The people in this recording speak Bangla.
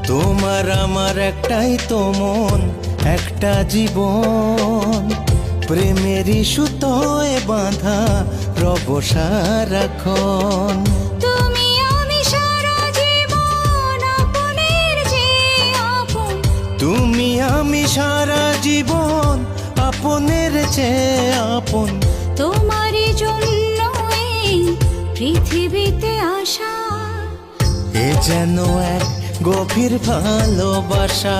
তোমার আমার একটাই তো মন, একটা জীবন, প্রেমেরই সুতোয় বাঁধা রব সারাক্ষণ। তুমি আমি সারা জীবন আপনের চেয়ে আপন, তুমি আমি সারা জীবন আপনের চেয়ে আপন। তোমারই জন্য এই পৃথিবীতে আসা, এ যেন এক গভীর ভালোবাসা।